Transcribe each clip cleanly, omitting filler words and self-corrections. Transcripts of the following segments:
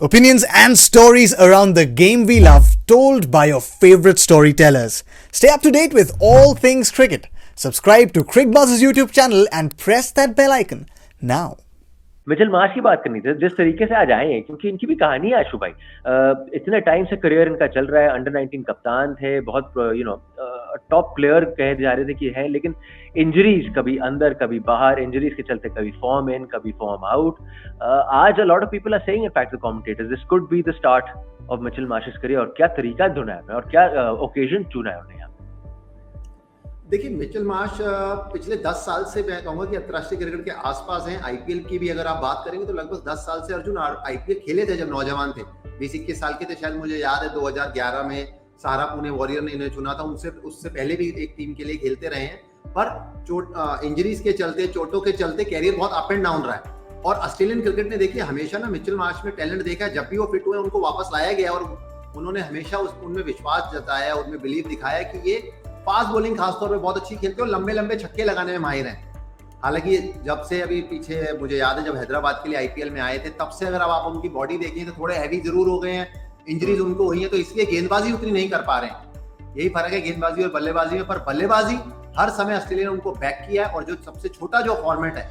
Opinions and stories around the game we love, told by your favorite storytellers. Stay up to date with all things cricket. Subscribe to Crickbuzz's YouTube channel and press that bell icon now. Mitchell Marsh की बात करनी थी जिस तरीके से आज आए हैं, क्योंकि इनकी भी कहानी है आशु भाई। इतने टाइम से करियर इनका चल रहा है, अंडर 19 कप्तान थे, बहुत टॉप प्लेयर कहे जा रहे थे कि है, लेकिन इंजरीज कभी अंदर कभी बाहर, इंजरीज के चलते कभी फॉर्म इन कभी फॉर्म आउट। आज a lot of people are saying, in fact the commentators, this could be the start of Mitchell Marsh's career. और क्या तरीका चुना है उन्होंने और क्या ओकेजन चुना है उन्होंने। देखिए, मिचेल मार्श पिछले 10 साल से मैं कहूंगा कि अंतर्राष्ट्रीय क्रिकेट के आसपास हैं। आईपीएल की भी अगर आप बात करेंगे तो लगभग 10 साल से अर्जुन आईपीएल खेले थे जब नौजवान थे, 20-21 साल के थे शायद, मुझे याद है 2011 में सहारा पुणे वॉरियर ने इन्हें चुना था। उससे पहले भी एक टीम के लिए खेलते रहे हैं, पर इंजरीज के चलते, चोटों के चलते कैरियर बहुत अप एंड डाउन रहा है। और ऑस्ट्रेलियन क्रिकेट ने देखिए हमेशा ना मिचेल मार्श में टैलेंट देखा है। जब भी वो फिट हुए उनको वापस लाया गया और उन्होंने हमेशा उनमें विश्वास जताया, उनमें बिलीव दिखाया कि ये फास्ट बॉलिंग खासतौर पे बहुत अच्छी खेलते हैं और लंबे लंबे छक्के लगाने में माहिर हैं। हालांकि जब से अभी पीछे मुझे याद है जब हैदराबाद के लिए आईपीएल में आए थे, तब से अगर आप उनकी बॉडी देखें तो थोड़े हैवी जरूर हो गए हैं, इंजरीज उनको हुई है, तो इसलिए गेंदबाजी उतनी नहीं कर पा रहे हैं। यही फर्क है गेंदबाजी और बल्लेबाजी में। पर बल्लेबाजी हर समय ऑस्ट्रेलिया ने उनको बैक किया है, और जो सबसे छोटा जो फॉर्मेट है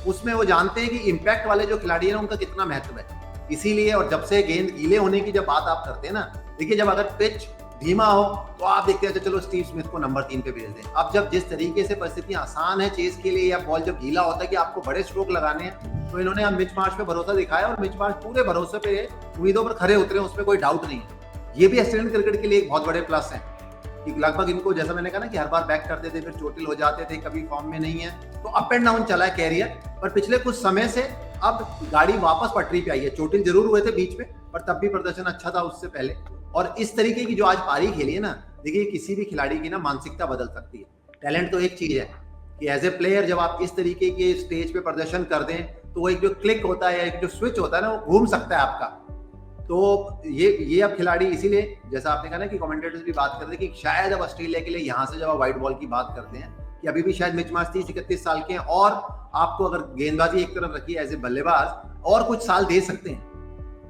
उसमें वो जानते हैं कि इम्पैक्ट वाले जो खिलाड़ी है उनका कितना महत्व है। इसीलिए, और जब से गेंद गीले होने की जब बात आप करते हैं ना, देखिए जब अगर पिच धीमा हो तो आप देखते हैं तो चलो स्टीव स्मिथ को नंबर 3 पे भेज दें। अब जब जिस तरीके से परिस्थितियां आसान है चेस के लिए, या बॉल जब गीला होता है कि आपको बड़े स्ट्रोक लगाने हैं, तो इन्होंने अब मिच मार्श पे भरोसा दिखाया और मिच मार्श पूरे भरोसे पे, उम्मीदों पर खरे उतरे, उसमें कोई डाउट नहीं है। ये भी ऑस्ट्रेलियन क्रिकेट के लिए एक बहुत बड़े प्लस है कि लगभग इनको, जैसा मैंने कहा ना, कि हर बार बैक करते थे, फिर चोटिल हो जाते थे, कभी फॉर्म में नहीं है, तो अप एंड डाउन चला है कैरियर। पर पिछले कुछ समय से अब गाड़ी वापस पटरी पे आई है। चोटिल जरूर हुए थे बीच में, पर तब भी प्रदर्शन अच्छा था उससे पहले। और इस तरीके की जो आज पारी खेली है ना, देखिए किसी भी खिलाड़ी की ना मानसिकता बदल सकती है। टैलेंट तो एक चीज है कि एज ए प्लेयर जब आप इस तरीके के स्टेज पे प्रदर्शन कर दें तो वो एक जो क्लिक होता है, एक जो स्विच होता है ना, वो घूम सकता है आपका। तो ये अब खिलाड़ी, इसीलिए जैसा आपने कहा ना कि कमेंटेटर्स भी बात करते हैं कि शायद अब ऑस्ट्रेलिया के लिए यहाँ से जब आप व्हाइट बॉल की बात करते हैं कि अभी भी शायद मिच मार्श 30-31 साल के हैं, और आपको अगर गेंदबाजी एक तरफ रखी एज ए बल्लेबाज और कुछ साल दे सकते हैं।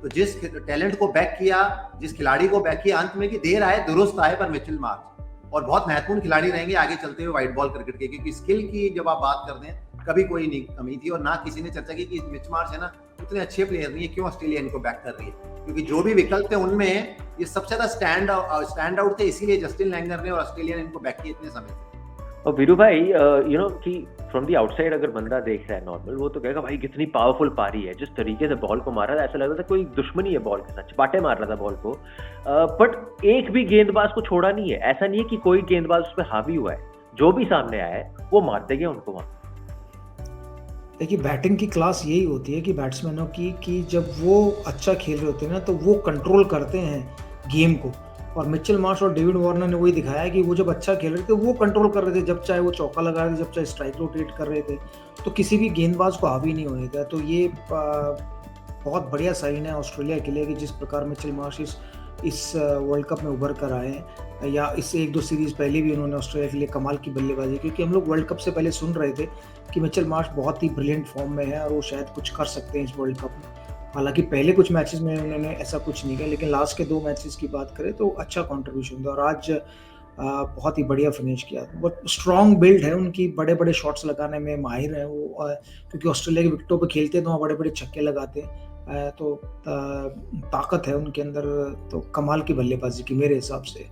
तो जिस टैलेंट को बैक किया, जिस खिलाड़ी को बैक किया, अंत में कि देर आए दुरुस्त आए, पर मिचेल मार्श और बहुत महत्वपूर्ण खिलाड़ी रहेंगे आगे चलते हुए व्हाइट बॉल क्रिकेट के, क्योंकि स्किल की जब आप बात करते हैं कभी कोई नहीं कमी थी, और ना किसी ने चर्चा की कि मिच मार्श है ना उतने अच्छे प्लेयर नहीं है, क्यों ऑस्ट्रेलिया इनको बैक कर रही है, क्योंकि जो भी विकल्प थे उनमें ये सबसे ज्यादा स्टैंड आउट थे, इसीलिए जस्टिन लैंगर ने और ऑस्ट्रेलिया ने इनको बैक किया इतने समय से। और वीरू भाई, कि फ्रॉम दी आउटसाइड अगर बंदा देख रहा है नॉर्मल, वो तो कहेगा भाई कितनी पावरफुल पारी है, जिस तरीके से बॉल को मारा था ऐसा लग रहा था कोई दुश्मनी है बॉल के साथ, चपाटे मार रहा था बॉल को। बट एक भी गेंदबाज को छोड़ा नहीं है, ऐसा नहीं है कि कोई गेंदबाज उस पर हावी हुआ है, जो भी सामने आया है वो मारते गए उनको वहां। देखिए, बैटिंग की क्लास यही होती है कि बैट्समैनों की, कि जब वो अच्छा खेल रहे होते हैं ना तो वो कंट्रोल करते हैं गेम को। और मिचेल मार्श और डेविड वार्नर ने वही दिखाया कि वो जब अच्छा खेल रहे थे वो कंट्रोल कर रहे थे, जब चाहे वो चौका लगा रहे थे, जब चाहे स्ट्राइक रोटेट कर रहे थे, तो किसी भी गेंदबाज को हावी नहीं होने था। तो ये बहुत बढ़िया साइन है ऑस्ट्रेलिया के लिए कि जिस प्रकार मिचेल मार्श इस वर्ल्ड कप में उभर कर आए हैं, या इससे 1-2 सीरीज पहले भी उन्होंने ऑस्ट्रेलिया के लिए कमाल की बल्लेबाजी, क्योंकि हम लोग वर्ल्ड कप से पहले सुन रहे थे कि मिचेल मार्श बहुत ही ब्रिलियंट फॉर्म में है और वो शायद कुछ कर सकते हैं इस वर्ल्ड कप में। हालांकि पहले कुछ मैचेस में उन्होंने ऐसा कुछ नहीं किया, लेकिन लास्ट के 2 मैचेस की बात करें तो अच्छा कंट्रीब्यूशन था, और आज बहुत ही बढ़िया फिनिश किया। बहुत स्ट्रॉन्ग बिल्ड है उनकी, बड़े बड़े शॉट्स लगाने में माहिर है वो, क्योंकि ऑस्ट्रेलिया की विकेटों पे खेलते हैं तो वहाँ बड़े बड़े छक्के लगाते हैं, तो ताकत है उनके अंदर, तो कमाल की बल्लेबाजी की मेरे हिसाब से।